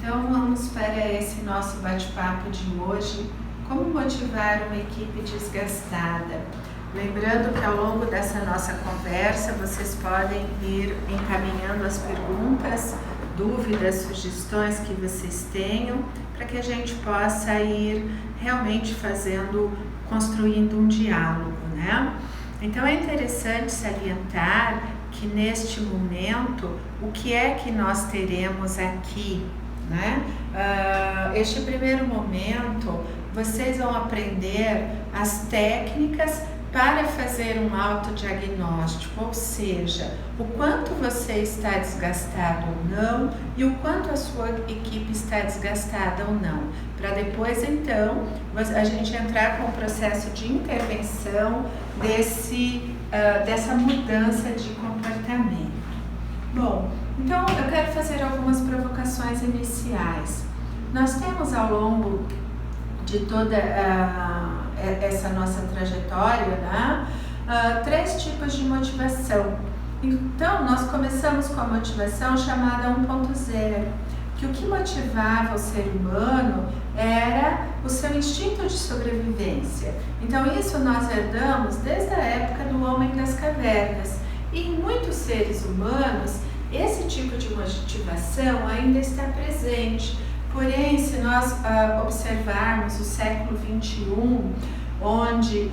Então vamos para esse nosso bate-papo de hoje, como motivar uma equipe desgastada. Lembrando que ao longo dessa nossa conversa vocês podem ir encaminhando as perguntas, dúvidas, sugestões que vocês tenham, para que a gente possa ir realmente construindo um diálogo, né? Então é interessante salientar que neste momento, o que é que nós teremos aqui, né? Este primeiro momento, vocês vão aprender as técnicas para fazer um autodiagnóstico, ou seja, o quanto você está desgastado ou não e o quanto a sua equipe está desgastada ou não, para depois então a gente entrar com o processo de intervenção dessa mudança de comportamento. Bom, então eu quero fazer algumas provocações iniciais. Nós temos ao longo de toda essa nossa trajetória, né, 3 tipos de motivação. Então, nós começamos com a motivação chamada 1.0, que o que motivava o ser humano era o seu instinto de sobrevivência. Então, isso nós herdamos desde a época do homem das cavernas. E em muitos seres humanos, esse tipo de motivação ainda está presente. Porém, se nós observarmos o século XXI, onde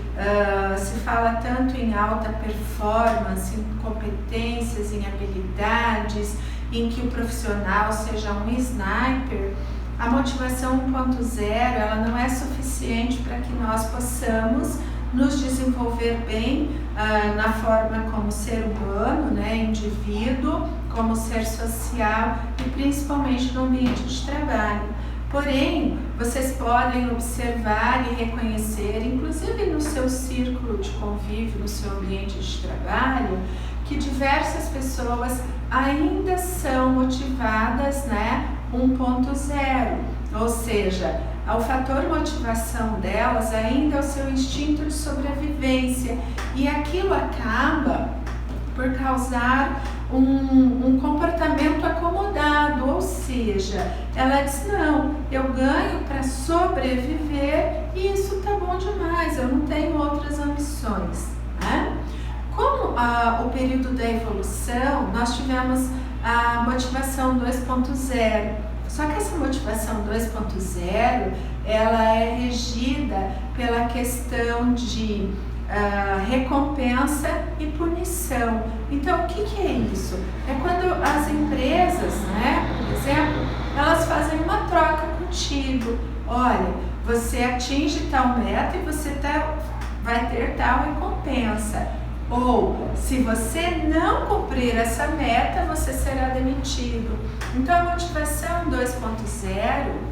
se fala tanto em alta performance, em competências, em habilidades, em que o profissional seja um sniper, a motivação 1.0 ela não é suficiente para que nós possamos nos desenvolver bem na forma como ser humano, né, indivíduo, como ser social e principalmente no ambiente de trabalho. Porém, vocês podem observar e reconhecer, inclusive no seu círculo de convívio, no seu ambiente de trabalho, que diversas pessoas ainda são motivadas, né, 1.0, ou seja, o fator motivação delas ainda é o seu instinto de sobrevivência, e aquilo acaba por causar um comportamento acomodado, ou seja, ela diz, não, eu ganho para sobreviver e isso tá bom demais, eu não tenho outras ambições, né? Como o período da evolução, nós tivemos a motivação 2.0, só que essa motivação 2.0, ela é regida pela questão de recompensa e punição. Então, o que é isso? É quando as empresas, né, por exemplo, elas fazem uma troca contigo. Olha, você atinge tal meta e você vai ter tal recompensa. Ou, se você não cumprir essa meta, você será demitido. Então, a motivação 2.0,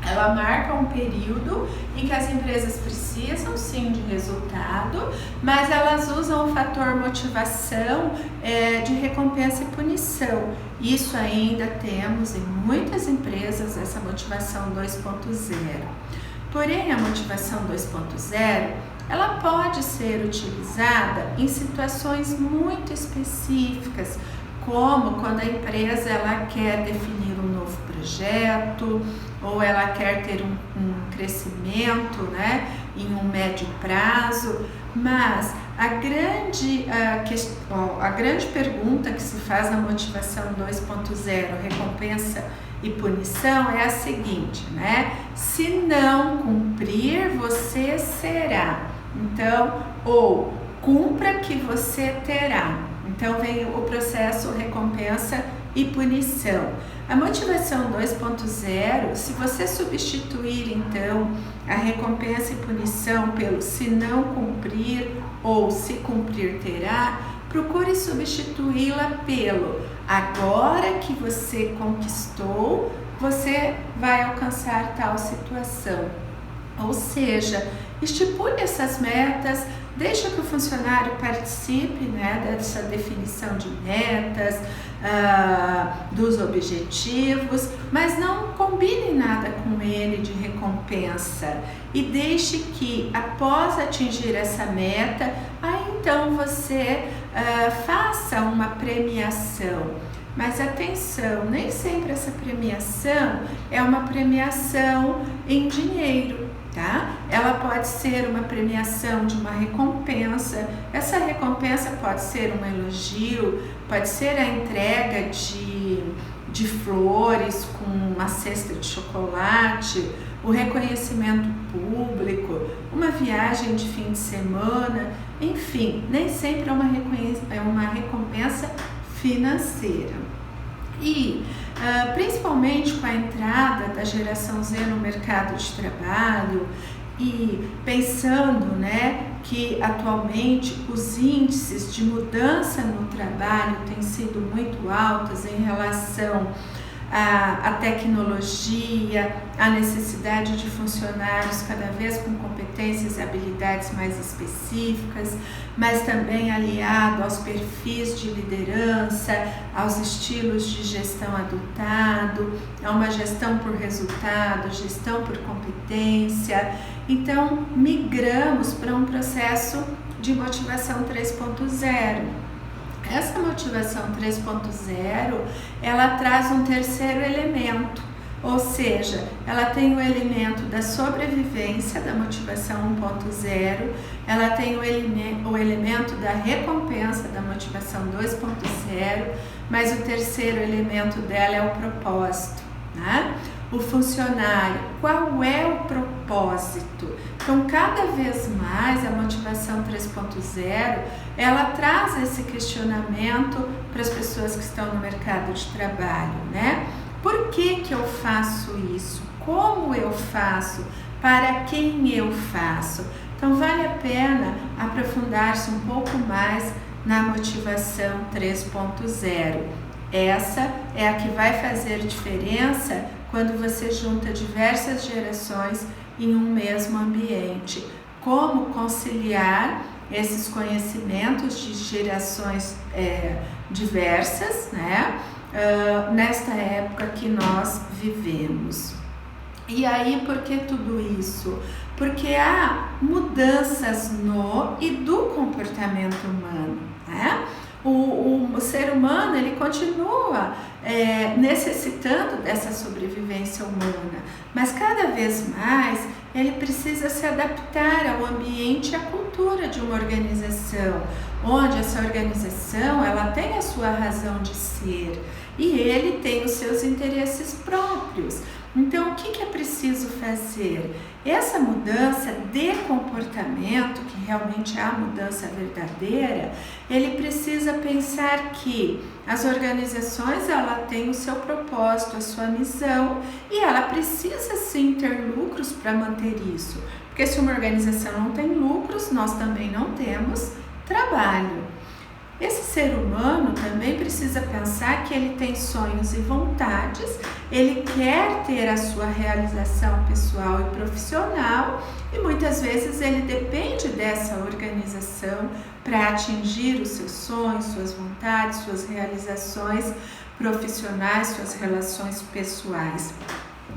ela marca um período em que as empresas precisam sim de resultado, mas elas usam o fator motivação de recompensa e punição. Isso ainda temos em muitas empresas, essa motivação 2.0. Porém, a motivação 2.0, ela pode ser utilizada em situações muito específicas, como quando a empresa ela quer definir um novo projeto, ou ela quer ter um crescimento, né, em um médio prazo. Mas a grande pergunta que se faz na motivação 2.0, recompensa e punição, é a seguinte, né? Se não cumprir, você será. Então, ou cumpra que você terá. Então vem o processo recompensa e punição. A motivação 2.0, se você substituir então a recompensa e punição pelo se não cumprir ou se cumprir terá, procure substituí-la pelo agora que você conquistou, você vai alcançar tal situação. Ou seja, estipule essas metas, deixa que o funcionário participe, né, dessa definição de metas, dos objetivos, mas não combine nada com ele de recompensa e deixe que após atingir essa meta, aí então você faça uma premiação. Mas atenção, nem sempre essa premiação é uma premiação em dinheiro, tá? Ela pode ser uma premiação de uma recompensa. Essa recompensa pode ser um elogio, pode ser a entrega de flores com uma cesta de chocolate, o reconhecimento público, uma viagem de fim de semana, enfim, nem sempre é uma recompensa financeira. E principalmente com a entrada da geração Z no mercado de trabalho e pensando, né, que atualmente os índices de mudança no trabalho têm sido muito altos em relação à tecnologia, à necessidade de funcionários cada vez com competências e habilidades mais específicas, mas também aliado aos perfis de liderança, aos estilos de gestão adotado, a uma gestão por resultado, gestão por competência. Então, migramos para um processo de motivação 3.0. Essa motivação 3.0, ela traz um terceiro elemento, ou seja, ela tem o elemento da sobrevivência da motivação 1.0, ela tem o elemento da recompensa da motivação 2.0, mas o terceiro elemento dela é o propósito, né? O funcionário, qual é o propósito? Então, cada vez mais a motivação 3.0, ela traz esse questionamento para as pessoas que estão no mercado de trabalho, né? Por que eu faço isso? Como eu faço? Para quem eu faço? Então, vale a pena aprofundar-se um pouco mais na motivação 3.0. Essa é a que vai fazer diferença quando você junta diversas gerações em um mesmo ambiente. Como conciliar esses conhecimentos de gerações diversas, né? Nesta época que nós vivemos. E aí, por que tudo isso? Porque há mudanças no e do comportamento humano, né? O ser humano, ele continua necessitando dessa sobrevivência humana, mas cada vez mais ele precisa se adaptar ao ambiente e à cultura de uma organização, onde essa organização ela tem a sua razão de ser e ele tem os seus interesses próprios. Então, o que é preciso fazer? Essa mudança de comportamento, que realmente é a mudança verdadeira, ele precisa pensar que as organizações ela tem o seu propósito, a sua missão, e ela precisa sim ter lucros para manter isso. Porque se uma organização não tem lucros, nós também não temos trabalho. Esse ser humano também precisa pensar que ele tem sonhos e vontades, ele quer ter a sua realização pessoal e profissional e muitas vezes ele depende dessa organização para atingir os seus sonhos, suas vontades, suas realizações profissionais, suas relações pessoais.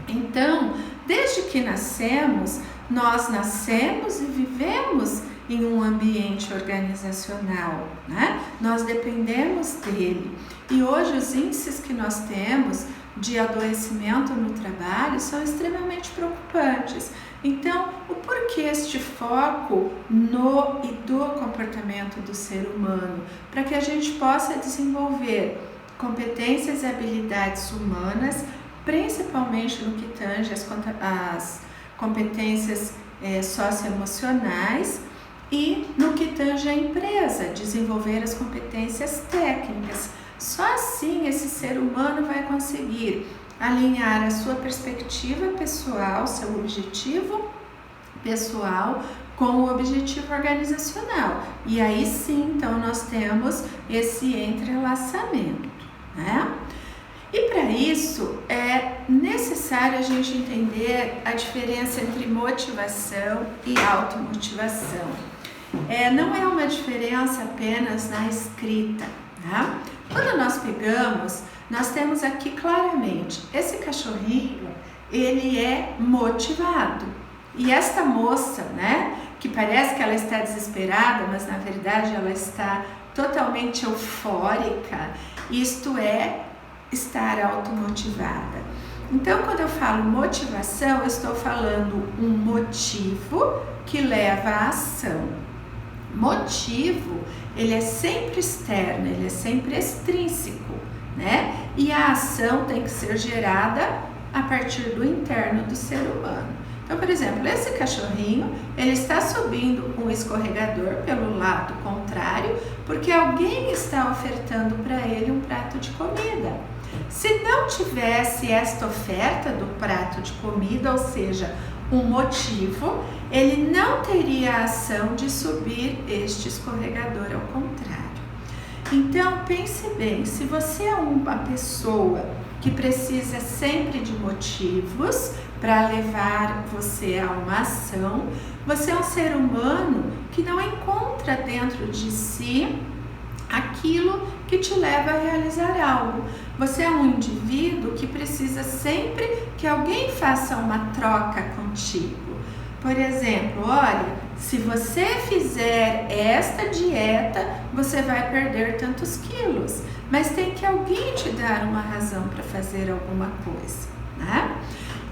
Então, desde que nascemos, nós nascemos e vivemos em um ambiente organizacional, né? Nós dependemos dele. E hoje os índices que nós temos de adoecimento no trabalho são extremamente preocupantes. Então, o porquê este foco no e do comportamento do ser humano? Para que a gente possa desenvolver competências e habilidades humanas, principalmente no que tange as competências socioemocionais, e no que tange a empresa, desenvolver as competências técnicas. Só assim esse ser humano vai conseguir alinhar a sua perspectiva pessoal, seu objetivo pessoal com o objetivo organizacional. E aí sim, então, nós temos esse entrelaçamento, né? E para isso é necessário a gente entender a diferença entre motivação e automotivação. Não é uma diferença apenas na escrita, tá? Quando nós pegamos, nós temos aqui claramente, esse cachorrinho, ele é motivado. E esta moça, né, que parece que ela está desesperada, mas na verdade ela está totalmente eufórica, isto é estar automotivada. Então, quando eu falo motivação, eu estou falando um motivo que leva à ação. Motivo, ele é sempre externo, ele é sempre extrínseco, né? E a ação tem que ser gerada a partir do interno do ser humano. Então, por exemplo, esse cachorrinho, ele está subindo um escorregador pelo lado contrário, porque alguém está ofertando para ele um prato de comida. Se não tivesse esta oferta do prato de comida, ou seja, um motivo, ele não teria a ação de subir este escorregador ao contrário. Então, pense bem, se você é uma pessoa que precisa sempre de motivos para levar você a uma ação, você é um ser humano que não encontra dentro de si aquilo que te leva a realizar algo. Você é um indivíduo que precisa sempre que alguém faça uma troca contigo. Por exemplo, olha, se você fizer esta dieta, você vai perder tantos quilos. Mas tem que alguém te dar uma razão para fazer alguma coisa, né?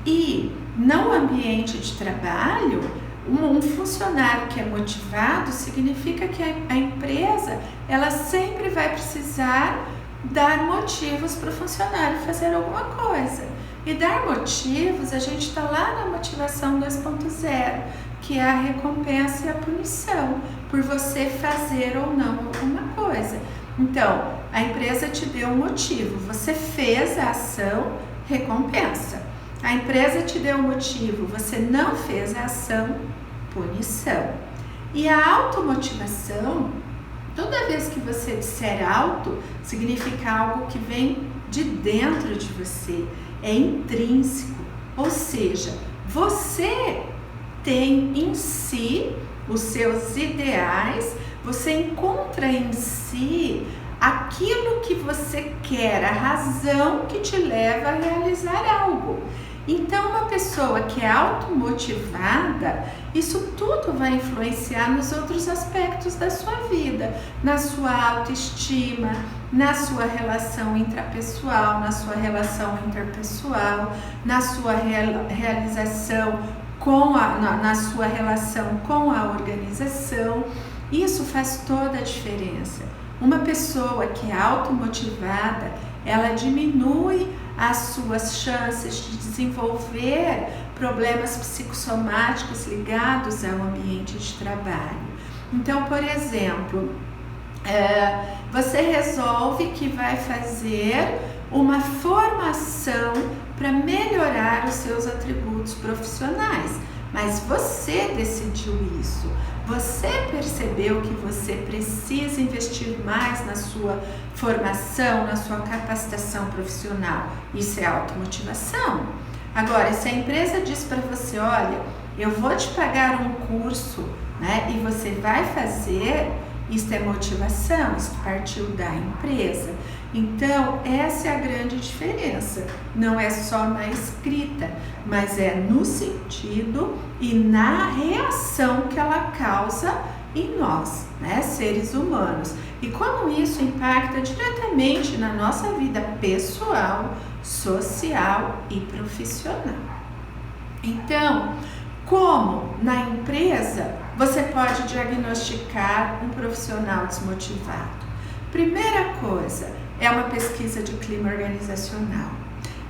E no ambiente de trabalho, um funcionário que é motivado significa que a empresa ela sempre vai precisar dar motivos para o funcionário fazer alguma coisa. E dar motivos, a gente está lá na motivação 2.0, que é a recompensa e a punição por você fazer ou não alguma coisa. Então, a empresa te deu um motivo, você fez a ação, recompensa. A empresa te deu um motivo, você não fez a ação, punição. E a automotivação, toda vez que você disser auto, significa algo que vem de dentro de você, é intrínseco, ou seja, você tem em si os seus ideais, você encontra em si aquilo que você quer, a razão que te leva a realizar algo. Então, uma pessoa que é automotivada, isso tudo vai influenciar nos outros aspectos da sua vida, na sua autoestima, na sua relação intrapessoal, na sua relação interpessoal, na sua realização na sua relação com a organização. Isso faz toda a diferença. Uma pessoa que é automotivada, ela diminui as suas chances de desenvolver problemas psicossomáticos ligados ao ambiente de trabalho. Então, por exemplo, você resolve que vai fazer uma formação para melhorar os seus atributos profissionais, mas você decidiu isso. Você percebeu que você precisa investir mais na sua formação, na sua capacitação profissional. Isso é automotivação. Agora, se a empresa diz para você, olha, eu vou te pagar um curso, né, e você vai fazer, isso é motivação, isso partiu da empresa. Então, essa é a grande diferença. Não é só na escrita, mas é no sentido e na reação que ela causa em nós, né, seres humanos. E como isso impacta diretamente na nossa vida pessoal, social e profissional. Então, como na empresa você pode diagnosticar um profissional desmotivado? Primeira coisa, é uma pesquisa de clima organizacional.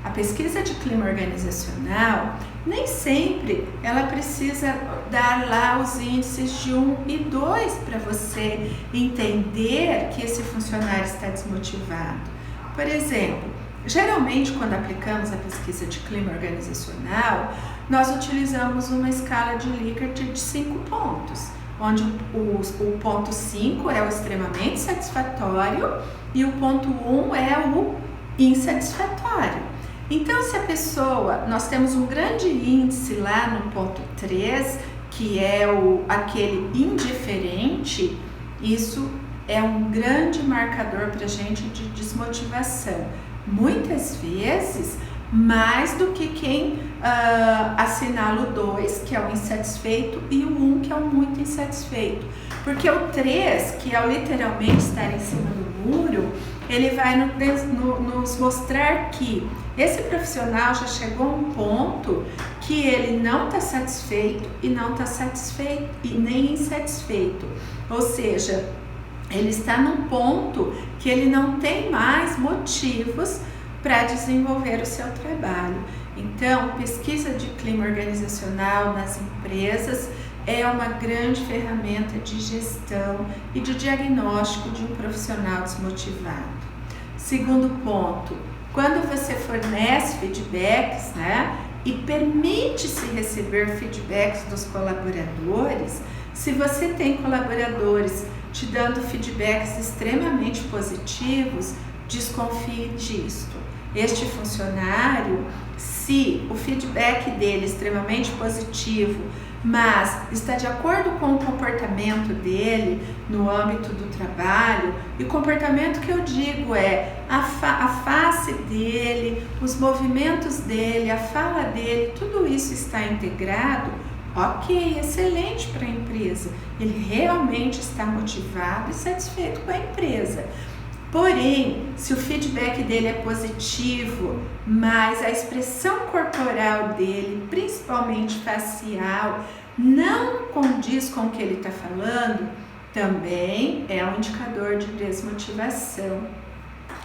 A pesquisa de clima organizacional, nem sempre ela precisa dar lá os índices de 1 e 2 para você entender que esse funcionário está desmotivado. Por exemplo, geralmente quando aplicamos a pesquisa de clima organizacional, nós utilizamos uma escala de Likert de 5 pontos, onde o ponto 5 é o extremamente satisfatório e o ponto 1 é o insatisfatório. Então, se a pessoa, nós temos um grande índice lá no ponto 3, que é aquele indiferente, isso é um grande marcador para a gente de desmotivação. Muitas vezes, mais do que quem assinala o 2, que é o insatisfeito, e o 1, que é o muito insatisfeito. Porque o 3, que é o literalmente estar em cima do muro, ele vai nos mostrar que esse profissional já chegou a um ponto que ele não está satisfeito e não está satisfeito e nem insatisfeito. Ou seja, ele está num ponto que ele não tem mais motivos para desenvolver o seu trabalho. Então, pesquisa de clima organizacional nas empresas é uma grande ferramenta de gestão e de diagnóstico de um profissional desmotivado. Segundo ponto, quando você fornece feedbacks, né, e permite-se receber feedbacks dos colaboradores, se você tem colaboradores te dando feedbacks extremamente positivos, desconfie disto. Este funcionário, se o feedback dele é extremamente positivo, mas está de acordo com o comportamento dele no âmbito do trabalho, e comportamento que eu digo é a face dele, os movimentos dele, a fala dele, tudo isso está integrado, ok, excelente para a empresa, ele realmente está motivado e satisfeito com a empresa. Porém, se o feedback dele é positivo, mas a expressão corporal dele, principalmente facial, não condiz com o que ele está falando, também é um indicador de desmotivação.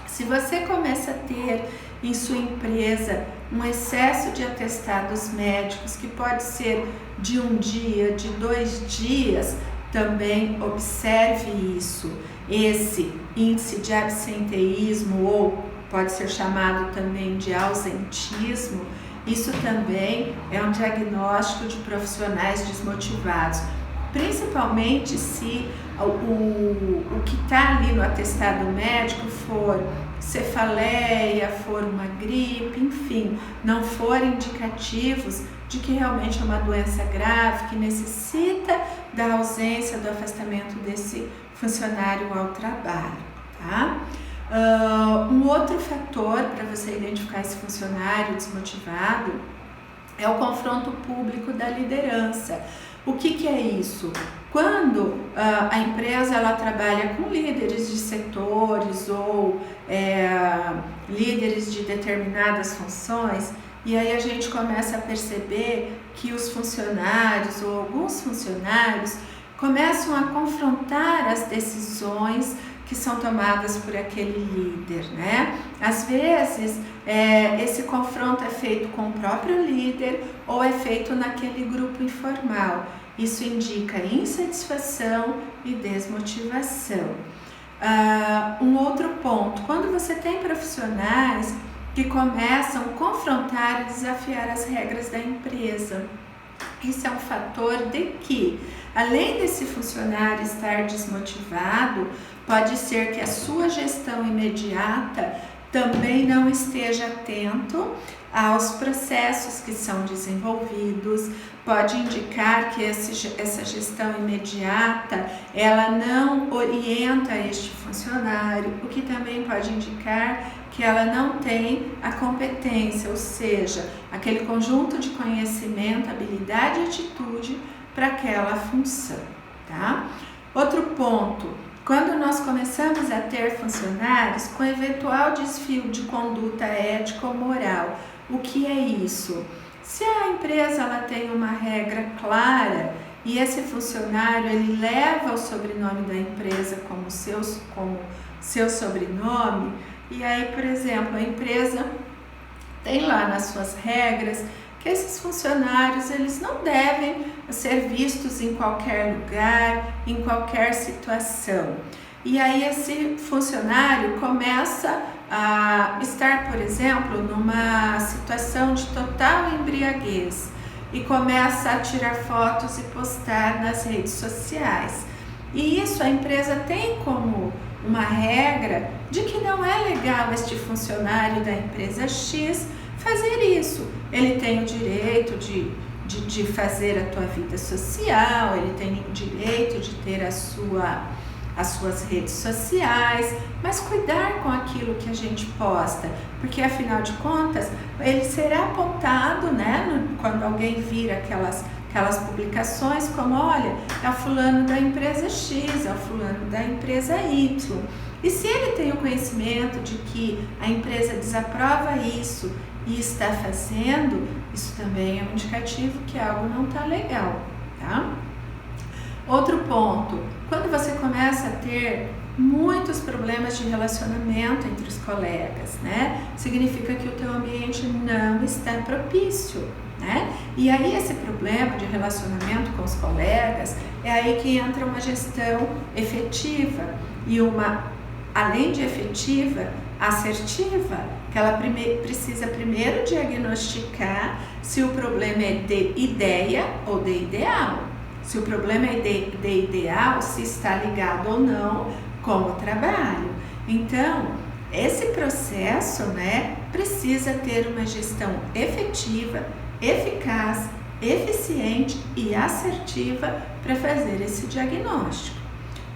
Se você começa a ter em sua empresa um excesso de atestados médicos, que pode ser de um dia, de 2 dias, também observe isso. Esse índice de absenteísmo, ou pode ser chamado também de ausentismo, isso também é um diagnóstico de profissionais desmotivados, principalmente se o que está ali no atestado médico for cefaleia, for uma gripe, enfim, não forem indicativos de que realmente é uma doença grave, que necessita da ausência, do afastamento desse funcionário ao trabalho, tá? Um outro fator para você identificar esse funcionário desmotivado é o confronto público da liderança. O que é isso? Quando a empresa ela trabalha com líderes de setores ou líderes de determinadas funções, e aí a gente começa a perceber que os funcionários ou alguns funcionários começam a confrontar as decisões que são tomadas por aquele líder, né? Às vezes, esse confronto é feito com o próprio líder ou é feito naquele grupo informal. Isso indica insatisfação e desmotivação. Um outro ponto, quando você tem profissionais que começam a confrontar e desafiar as regras da empresa, isso é um fator de que, além desse funcionário estar desmotivado, pode ser que a sua gestão imediata também não esteja atento aos processos que são desenvolvidos, pode indicar que essa gestão imediata ela não orienta este funcionário, o que também pode indicar que ela não tem a competência, ou seja, aquele conjunto de conhecimento, habilidade e atitude para aquela função, tá? Outro ponto, quando nós começamos a ter funcionários com eventual desvio de conduta ética ou moral, o que é isso? Se a empresa ela tem uma regra clara e esse funcionário ele leva o sobrenome da empresa como seu sobrenome, e aí, por exemplo, a empresa tem lá nas suas regras que esses funcionários eles não devem ser vistos em qualquer lugar, em qualquer situação. E aí esse funcionário começa a estar, por exemplo, numa situação de total embriaguez e começa a tirar fotos e postar nas redes sociais. E isso a empresa tem como uma regra de que não é legal este funcionário da empresa X fazer isso. Ele tem o direito de fazer a tua vida social, ele tem o direito de ter as suas redes sociais, mas cuidar com aquilo que a gente posta, porque afinal de contas ele será apontado, né, quando alguém vir aquelas aquelas publicações como, olha, é o fulano da empresa X, é o fulano da empresa Y. E se ele tem o conhecimento de que a empresa desaprova isso e está fazendo, isso também é um indicativo que algo não está legal, tá? Outro ponto, quando você começa a ter muitos problemas de relacionamento entre os colegas, né? Significa que o teu ambiente não está propício, né? E aí esse problema de relacionamento com os colegas, é aí que entra uma gestão efetiva e uma, além de efetiva, assertiva, que ela precisa primeiro diagnosticar se o problema é de ideia ou de ideal. Se o problema é de ideal, se está ligado ou não com o trabalho. Então, esse processo, né, precisa ter uma gestão efetiva, eficaz, eficiente e assertiva para fazer esse diagnóstico.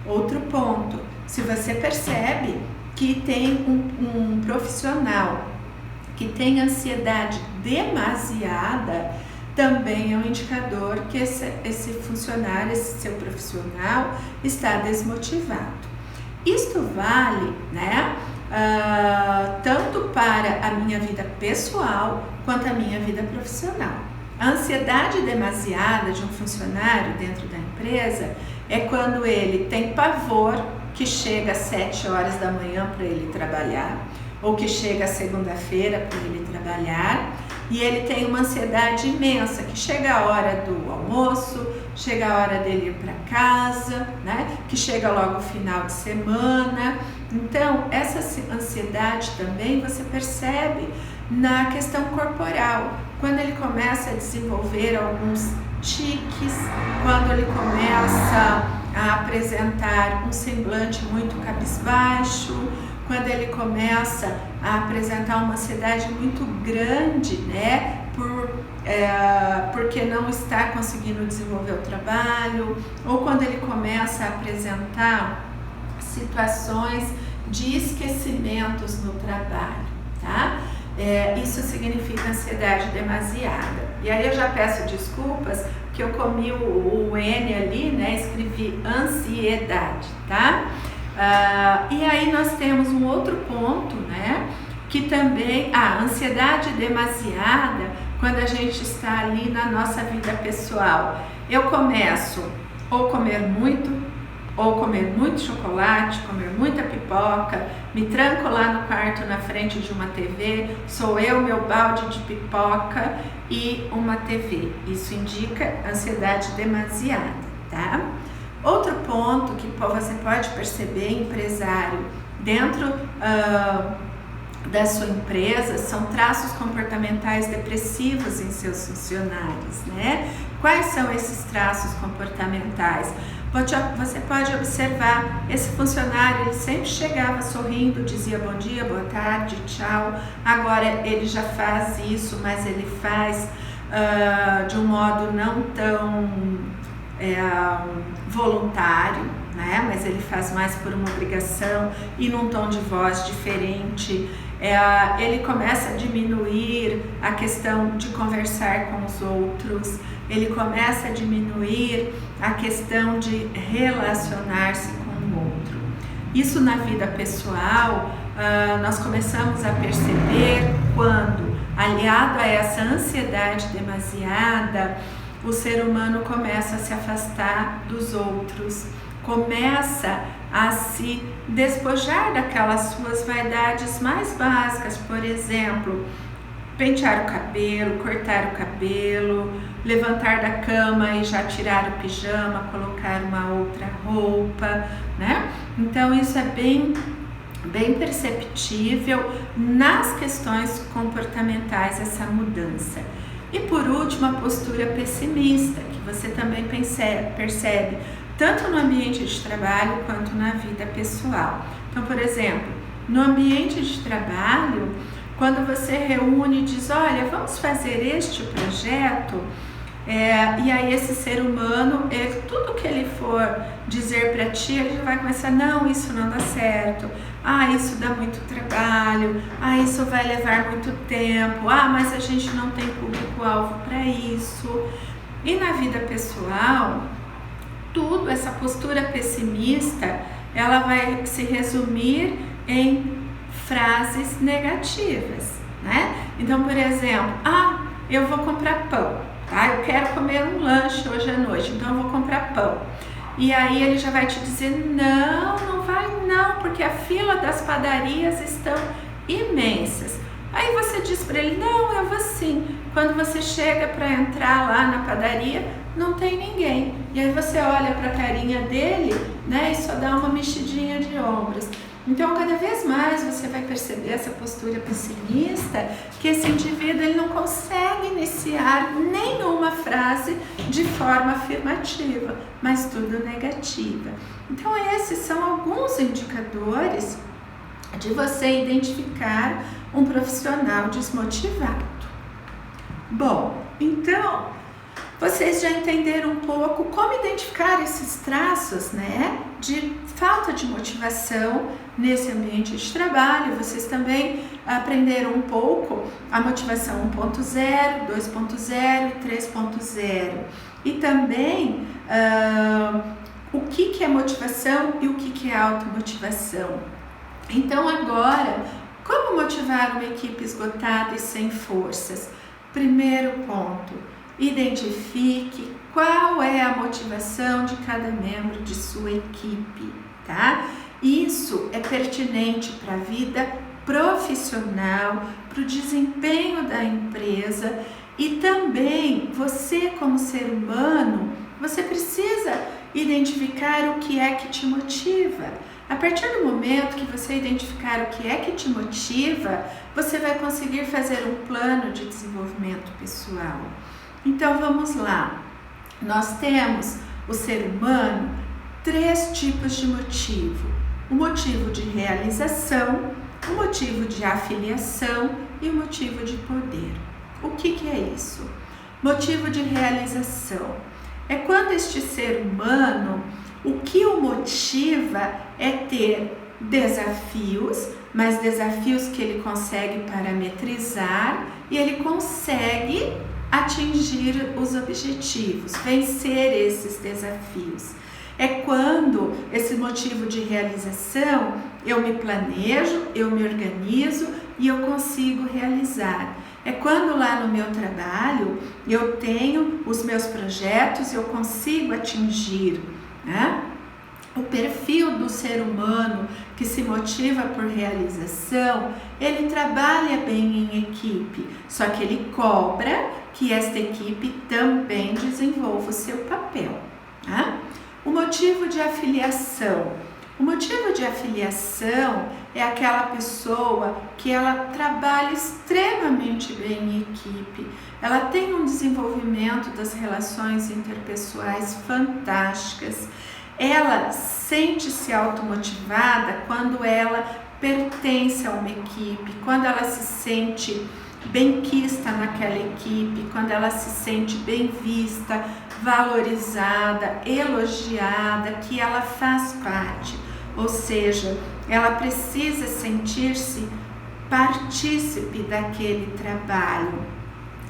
Outro ponto, se você percebe que tem um profissional que tem ansiedade demasiada, também é um indicador que esse funcionário, esse seu profissional, está desmotivado. Isto vale, né, tanto para a minha vida pessoal quanto a minha vida profissional. A ansiedade demasiada de um funcionário dentro da empresa é quando ele tem pavor que chega às 7 horas da manhã para ele trabalhar, ou que chega segunda-feira para ele trabalhar, e ele tem uma ansiedade imensa, que chega a hora do almoço, chega a hora dele ir para casa, né? Que chega logo o final de semana. Então, essa ansiedade também você percebe na questão corporal, quando ele começa a desenvolver alguns tiques, quando ele começa a apresentar um semblante muito cabisbaixo, quando ele começa a apresentar uma ansiedade muito grande, né, porque não está conseguindo desenvolver o trabalho, ou quando ele começa a apresentar situações de esquecimentos no trabalho, tá? Isso significa ansiedade demasiada. E aí eu já peço desculpas que eu comi o N ali, né? Escrevi ansiedade, tá? E aí nós temos um outro ponto, né? Que também a ansiedade demasiada, quando a gente está ali na nossa vida pessoal. Eu começo ou comer muito chocolate, comer muita pipoca, me tranco lá no quarto na frente de uma TV, sou eu, meu balde de pipoca e uma TV. Isso indica ansiedade demasiada, tá? Outro ponto que você pode perceber, empresário, dentro da sua empresa, são traços comportamentais depressivos em seus funcionários, né? Quais são esses traços comportamentais? Você pode observar, esse funcionário, ele sempre chegava sorrindo, dizia bom dia, boa tarde, tchau. Agora ele já faz isso, mas ele faz de um modo não tão voluntário, né? Mas ele faz mais por uma obrigação e num tom de voz diferente. Ele começa a diminuir a questão de conversar com os outros, ele começa a diminuir a questão de relacionar-se com o outro. Isso na vida pessoal, nós começamos a perceber quando, aliado a essa ansiedade demasiada, o ser humano começa a se afastar dos outros, começa a se despojar daquelas suas vaidades mais básicas, por exemplo, pentear o cabelo, cortar o cabelo, levantar da cama e já tirar o pijama, colocar uma outra roupa, né? Então isso é bem perceptível nas questões comportamentais, essa mudança. E por último, a postura pessimista, que você também percebe tanto no ambiente de trabalho quanto na vida pessoal. Então, por exemplo, no ambiente de trabalho, quando você reúne e diz, olha, vamos fazer este projeto, e aí esse ser humano, tudo que ele for dizer para ti, ele já vai começar, não, isso não dá certo, isso dá muito trabalho, isso vai levar muito tempo, mas a gente não tem público-alvo para isso. E na vida pessoal, tudo, essa postura pessimista, ela vai se resumir em frases negativas, né? Então, por exemplo, eu vou comprar pão, tá? Eu quero comer um lanche hoje à noite, então eu vou comprar pão. E aí ele já vai te dizer, não vai não, porque a fila das padarias estão imensas. Aí você diz para ele, não, eu vou sim. Quando você chega para entrar lá na padaria, não tem ninguém. E aí você olha para a carinha dele, né, e só dá uma mexidinha de ombros. Então, cada vez mais você vai perceber essa postura pessimista, que esse indivíduo ele não consegue iniciar nenhuma frase de forma afirmativa, mas tudo negativa. Então, esses são alguns indicadores de você identificar um profissional desmotivado. Bom, então, vocês já entenderam um pouco como identificar esses traços, né, de falta de motivação nesse ambiente de trabalho. Vocês também aprenderam um pouco a motivação 1.0, 2.0 e 3.0. E também o que é motivação e o que é automotivação. Então agora, como motivar uma equipe esgotada e sem forças? Primeiro ponto, identifique qual é a motivação de cada membro de sua equipe, tá? Isso é pertinente para a vida profissional, para o desempenho da empresa e também você como ser humano, você precisa identificar o que é que te motiva. A partir do momento que você identificar o que é que te motiva, você vai conseguir fazer um plano de desenvolvimento pessoal. Então vamos lá, nós temos o ser humano 3 tipos de motivo: o motivo de realização, o motivo de afiliação e o motivo de poder. O que é isso? Motivo de realização é quando este ser humano, o que o motiva é ter desafios, mas desafios que ele consegue parametrizar e ele consegue atingir os objetivos, vencer esses desafios. É quando esse motivo de realização, eu me planejo, eu me organizo e eu consigo realizar. É quando lá no meu trabalho eu tenho os meus projetos e eu consigo atingir, né? O perfil do ser humano que se motiva por realização, ele trabalha bem em equipe, só que ele cobra que esta equipe também desenvolva o seu papel, tá? O motivo de afiliação. O motivo de afiliação é aquela pessoa que ela trabalha extremamente bem em equipe, ela tem um desenvolvimento das relações interpessoais fantásticas, ela sente-se automotivada quando ela pertence a uma equipe, quando ela se sente benquista naquela equipe, quando ela se sente bem vista, valorizada, elogiada, que ela faz parte, ou seja, ela precisa sentir-se partícipe daquele trabalho.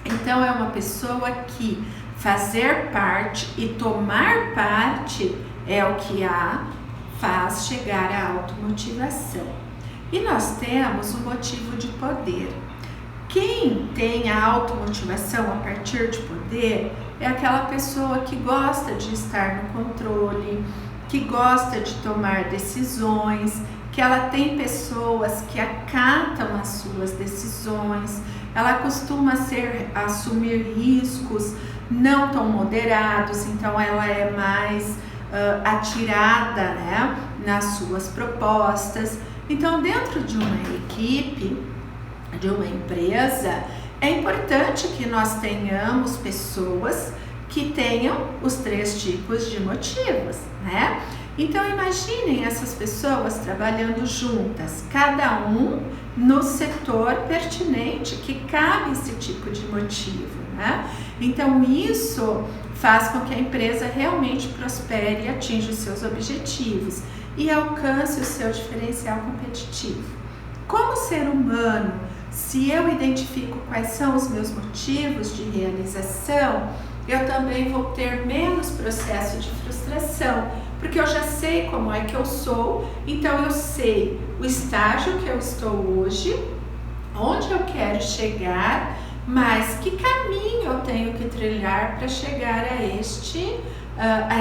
Então é uma pessoa que fazer parte e tomar parte é o que a faz chegar à automotivação. E nós temos o motivo de poder. Quem tem a automotivação a partir de poder é aquela pessoa que gosta de estar no controle, que gosta de tomar decisões, que ela tem pessoas que acatam as suas decisões, ela costuma assumir riscos não tão moderados, então ela é mais atirada, né, nas suas propostas. Então, dentro de uma equipe, de uma empresa, é importante que nós tenhamos pessoas que tenham os 3 tipos de motivos, né? Então imaginem essas pessoas trabalhando juntas, cada um no setor pertinente que cabe esse tipo de motivo, né? Então isso faz com que a empresa realmente prospere e atinja os seus objetivos e alcance o seu diferencial competitivo. Como ser humano, se eu identifico quais são os meus motivos de realização, eu também vou ter menos processo de frustração, porque eu já sei como é que eu sou, então eu sei o estágio que eu estou hoje, onde eu quero chegar, mas que caminho eu tenho que trilhar para chegar a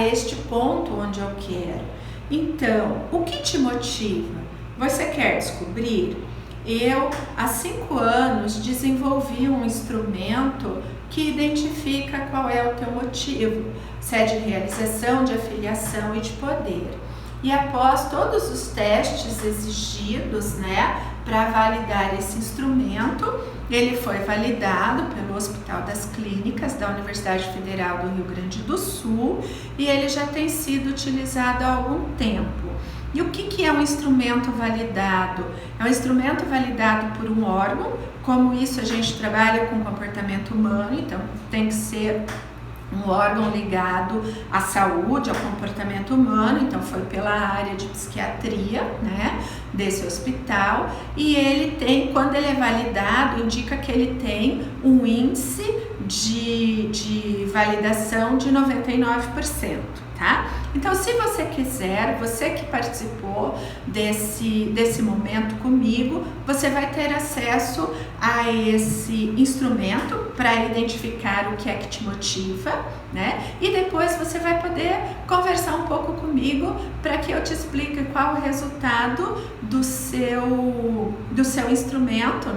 este ponto onde eu quero. Então, o que te motiva? Você quer descobrir? Eu, há 5 anos, desenvolvi um instrumento que identifica qual é o teu motivo, se é de realização, de afiliação e de poder. E após todos os testes exigidos, para validar esse instrumento, ele foi validado pelo Hospital das Clínicas da Universidade Federal do Rio Grande do Sul e ele já tem sido utilizado há algum tempo. E o que é um instrumento validado? É um instrumento validado por um órgão, como isso a gente trabalha com comportamento humano, então tem que ser um órgão ligado à saúde, ao comportamento humano, então foi pela área de psiquiatria, desse hospital, e ele tem, quando ele é validado, indica que ele tem um índice de validação de 99%, tá? Então, se você quiser, você que participou desse momento comigo, você vai ter acesso a esse instrumento para identificar o que é que te motiva, E depois você vai poder conversar um pouco comigo para que eu te explique qual o resultado do seu instrumento,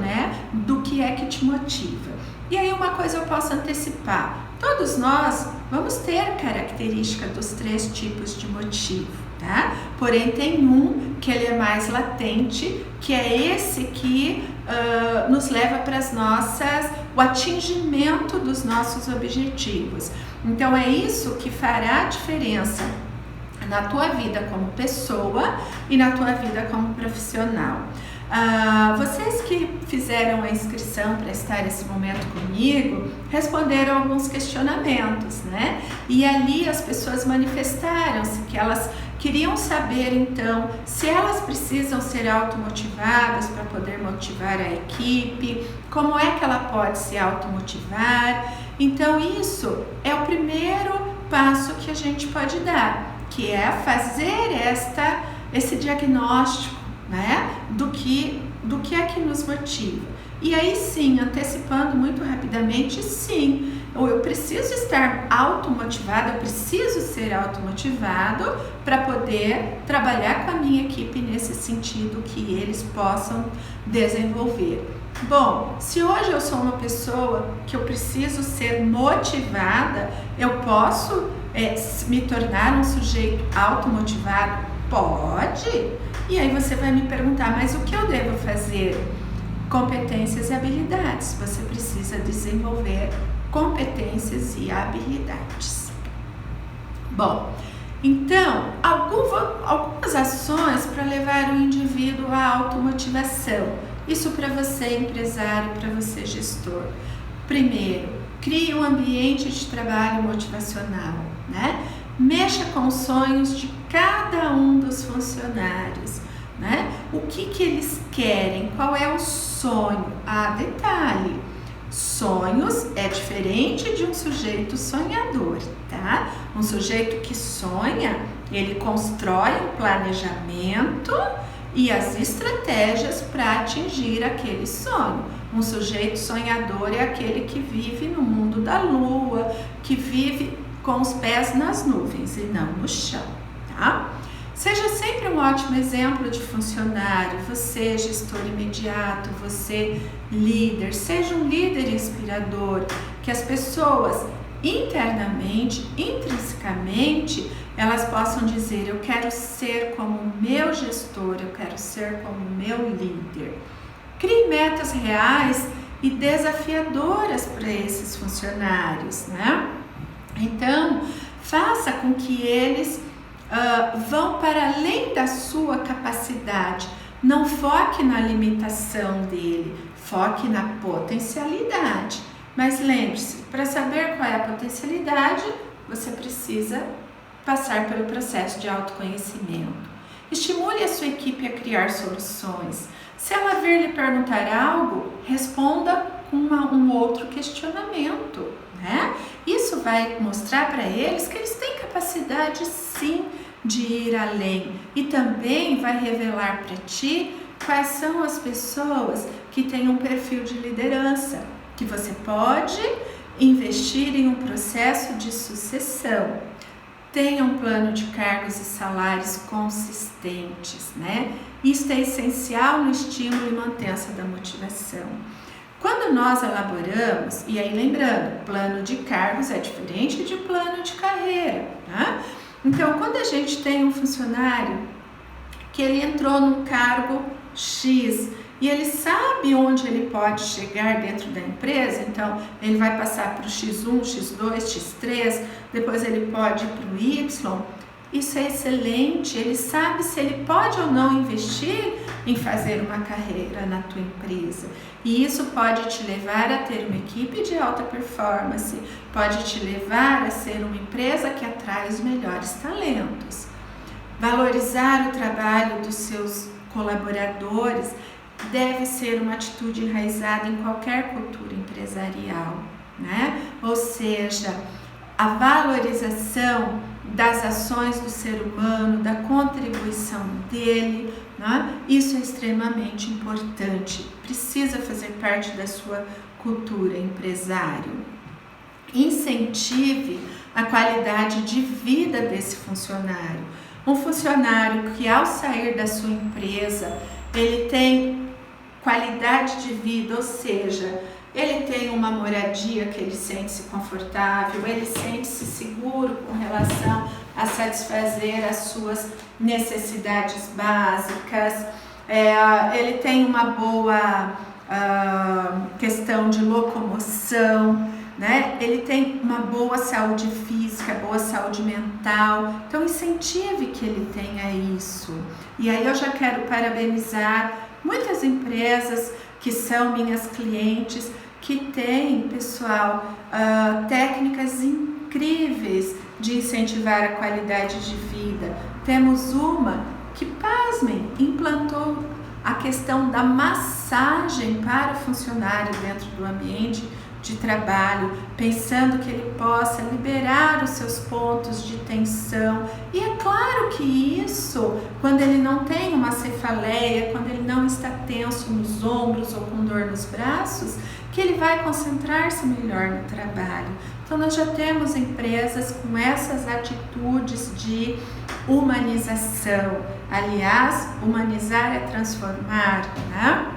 Do que é que te motiva. E aí uma coisa eu posso antecipar. Todos nós vamos ter característica dos 3 tipos de motivo, tá? Porém tem um que ele é mais latente, que é esse que nos leva para o atingimento dos nossos objetivos. Então é isso que fará a diferença na tua vida como pessoa e na tua vida como profissional. Vocês que fizeram a inscrição para estar nesse momento comigo, responderam alguns questionamentos, E ali as pessoas manifestaram-se que elas queriam saber, então, se elas precisam ser automotivadas para poder motivar a equipe, como é que ela pode se automotivar. Então, isso é o primeiro passo que a gente pode dar, que é fazer esse diagnóstico, do que é que nos motiva. E aí sim, antecipando muito rapidamente, sim, eu preciso estar automotivado, eu preciso ser automotivado para poder trabalhar com a minha equipe nesse sentido que eles possam desenvolver. Bom, se hoje eu sou uma pessoa que eu preciso ser motivada, eu posso me tornar um sujeito automotivado? Pode! E aí você vai me perguntar, mas o que eu devo fazer? Competências e habilidades. Você precisa desenvolver competências e habilidades. Bom, então, algumas ações para levar o indivíduo à automotivação. Isso para você empresário, para você gestor. Primeiro, crie um ambiente de trabalho motivacional, Mexa com os sonhos de cada um dos funcionários, O que eles querem? Qual é o sonho? Detalhe, sonhos é diferente de um sujeito sonhador, tá? Um sujeito que sonha, ele constrói um planejamento e as estratégias para atingir aquele sonho. Um sujeito sonhador é aquele que vive no mundo da lua, que vive com os pés nas nuvens e não no chão, tá? Seja sempre um ótimo exemplo de funcionário, você gestor imediato, você líder, seja um líder inspirador, que as pessoas internamente, intrinsecamente, elas possam dizer, eu quero ser como o meu gestor, eu quero ser como o meu líder. Crie metas reais e desafiadoras para esses funcionários, Então, faça com que eles vão para além da sua capacidade. Não foque na limitação dele, foque na potencialidade. Mas lembre-se, para saber qual é a potencialidade, você precisa passar pelo processo de autoconhecimento. Estimule a sua equipe a criar soluções. Se ela vir lhe perguntar algo, responda com um outro questionamento, né? Isso vai mostrar para eles que eles têm capacidade sim de ir além, e também vai revelar para ti quais são as pessoas que têm um perfil de liderança, que você pode investir em um processo de sucessão. Tenha um plano de cargos e salários consistentes, né? Isso é essencial no estímulo e mantença da motivação. Quando nós elaboramos, e aí lembrando, plano de cargos é diferente de plano de carreira, né? Então, quando a gente tem um funcionário que ele entrou num cargo X e ele sabe onde ele pode chegar dentro da empresa, então ele vai passar para o X1, X2, X3, depois ele pode ir para o Y. Isso é excelente, ele sabe se ele pode ou não investir em fazer uma carreira na tua empresa. E isso pode te levar a ter uma equipe de alta performance, pode te levar a ser uma empresa que atrai os melhores talentos. Valorizar o trabalho dos seus colaboradores deve ser uma atitude enraizada em qualquer cultura empresarial, né? Ou seja, a valorização das ações do ser humano, da contribuição dele, né? Isso é extremamente importante, precisa fazer parte da sua cultura empresário. Incentive a qualidade de vida desse funcionário. Um funcionário que ao sair da sua empresa, ele tem qualidade de vida, ou seja, ele tem uma moradia que ele sente-se confortável, ele sente-se seguro com relação a satisfazer as suas necessidades básicas, ele tem uma boa questão de locomoção, né? Ele tem uma boa saúde física, boa saúde mental, então incentive que ele tenha isso. E aí eu já quero parabenizar muitas empresas que são minhas clientes, que têm, pessoal, técnicas incríveis de incentivar a qualidade de vida. Temos uma que, pasmem, implantou a questão da massagem para o funcionário dentro do ambiente de trabalho, pensando que ele possa liberar os seus pontos de tensão. E é claro que isso, quando ele não tem uma cefaleia, quando ele não está tenso nos ombros ou com dor nos braços, que ele vai concentrar-se melhor no trabalho. Então nós já temos empresas com essas atitudes de humanização. Aliás, humanizar é transformar, né?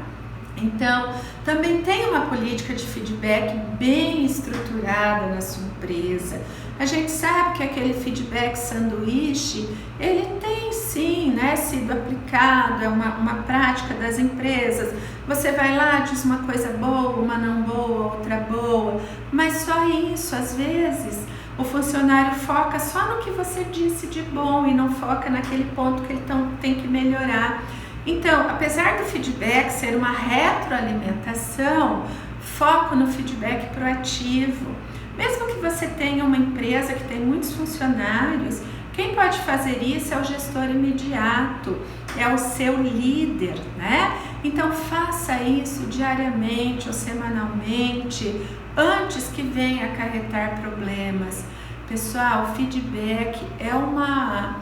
Então, também tem uma política de feedback bem estruturada na sua empresa. A gente sabe que aquele feedback sanduíche, ele tem sim, né, sido aplicado, é uma prática das empresas. Você vai lá, diz uma coisa boa, uma não boa, outra boa, mas só isso, às vezes, o funcionário foca só no que você disse de bom e não foca naquele ponto que ele tem que melhorar. Então, apesar do feedback ser uma retroalimentação, foco no feedback proativo. Mesmo que você tenha uma empresa que tem muitos funcionários, quem pode fazer isso é o gestor imediato, é o seu líder, né? Então, faça isso diariamente ou semanalmente, antes que venha acarretar problemas. Pessoal, feedback é uma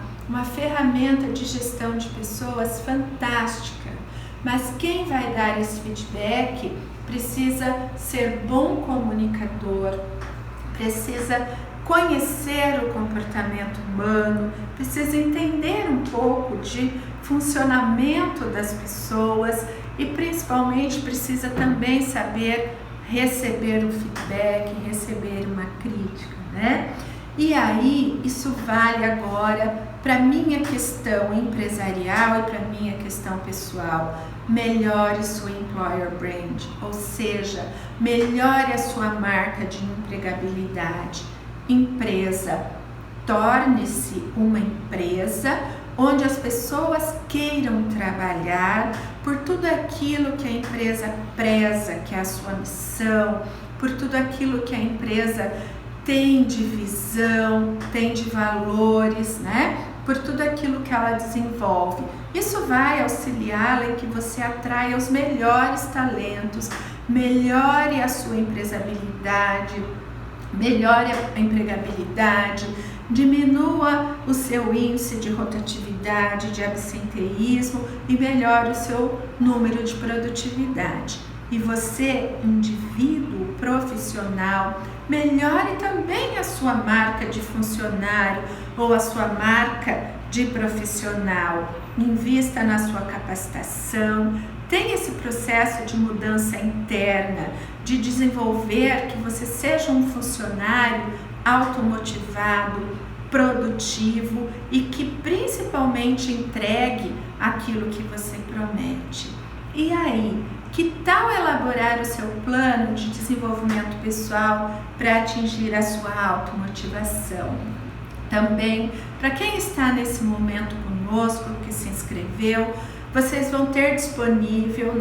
ferramenta de gestão de pessoas fantástica, mas quem vai dar esse feedback precisa ser bom comunicador, precisa conhecer o comportamento humano, precisa entender um pouco de funcionamento das pessoas e principalmente precisa também saber receber um feedback, receber uma crítica, né? E aí, isso vale agora para minha questão empresarial e para minha questão pessoal. Melhore sua employer brand, ou seja, melhore a sua marca de empregabilidade. Empresa, torne-se uma empresa onde as pessoas queiram trabalhar por tudo aquilo que a empresa preza, que é a sua missão, por tudo aquilo que a empresa tem de visão, tem de valores, né? por tudo aquilo que ela desenvolve. Isso vai auxiliá-la em que você atraia os melhores talentos, melhore a sua empregabilidade, melhore a empregabilidade, diminua o seu índice de rotatividade, de absenteísmo e melhore o seu número de produtividade. E você, indivíduo profissional, melhore também a sua marca de funcionário ou a sua marca de profissional. Invista na sua capacitação, tenha esse processo de mudança interna, de desenvolver que você seja um funcionário automotivado, produtivo e que principalmente entregue aquilo que você promete. E aí, que tal elaborar o seu plano de desenvolvimento pessoal para atingir a sua automotivação? Também, para quem está nesse momento conosco, que se inscreveu, vocês vão ter disponível,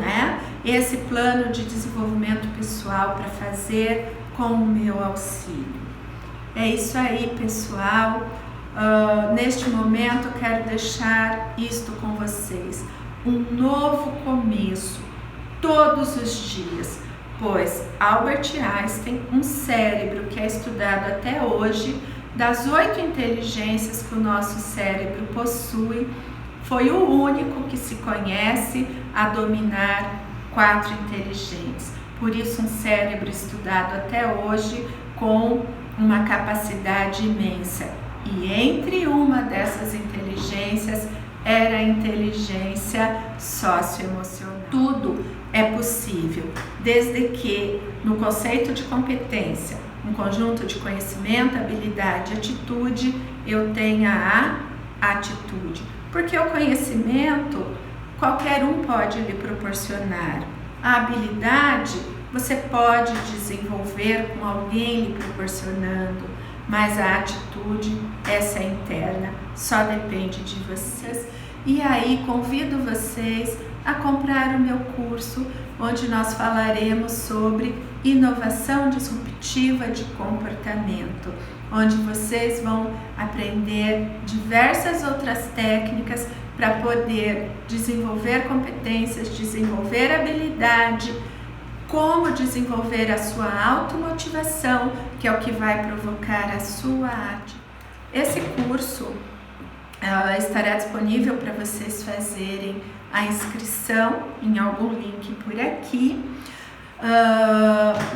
esse plano de desenvolvimento pessoal para fazer com o meu auxílio. É isso aí, pessoal. Neste momento, eu quero deixar isto com vocês. Um novo começo, todos os dias, pois Albert Einstein, um cérebro que é estudado até hoje, das 8 inteligências que o nosso cérebro possui, foi o único que se conhece a dominar 4 inteligentes. Por isso, um cérebro estudado até hoje com uma capacidade imensa. E entre uma dessas inteligências era a inteligência socioemocional. Tudo é possível, desde que no conceito de competência, um conjunto de conhecimento, habilidade e atitude, eu tenha a atitude. Porque o conhecimento, qualquer um pode lhe proporcionar. A habilidade, você pode desenvolver com alguém lhe proporcionando, mas a atitude, essa é interna, só depende de vocês. E aí, convido vocês a comprar o meu curso, onde nós falaremos sobre inovação disruptiva de comportamento, onde vocês vão aprender diversas outras técnicas para poder desenvolver competências, desenvolver habilidade, como desenvolver a sua automotivação, que é o que vai provocar a sua arte. Esse curso estará disponível para vocês fazerem a inscrição em algum link por aqui.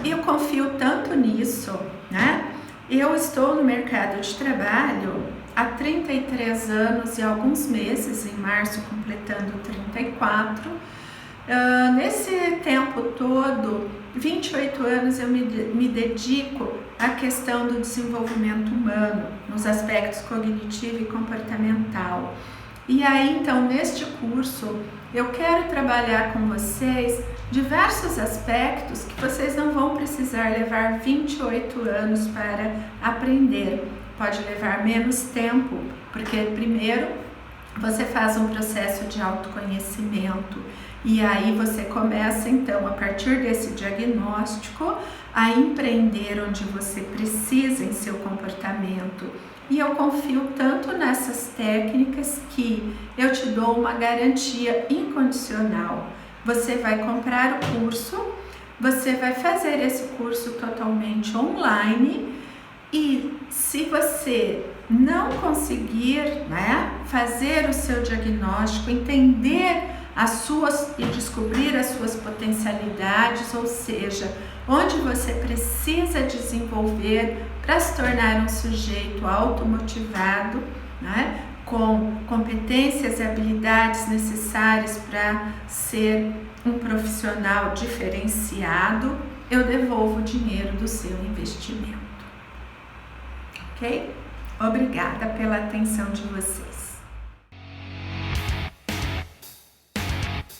Eu confio tanto nisso, Eu estou no mercado de trabalho há 33 anos e alguns meses, em março completando 34. Nesse tempo todo, 28 anos, eu me dedico à questão do desenvolvimento humano, nos aspectos cognitivo e comportamental. E aí, então, neste curso, eu quero trabalhar com vocês diversos aspectos que vocês não vão precisar levar 28 anos para aprender. Pode levar menos tempo, porque primeiro você faz um processo de autoconhecimento e aí você começa, então, a partir desse diagnóstico, a empreender onde você precisa em seu comportamento. E eu confio tanto nessas técnicas que eu te dou uma garantia incondicional. Você vai comprar o curso, você vai fazer esse curso totalmente online e se você não conseguir fazer o seu diagnóstico, entender as suas e descobrir as suas potencialidades, ou seja, onde você precisa desenvolver para se tornar um sujeito automotivado, com competências e habilidades necessárias para ser um profissional diferenciado, eu devolvo o dinheiro do seu investimento. Ok? Obrigada pela atenção de vocês.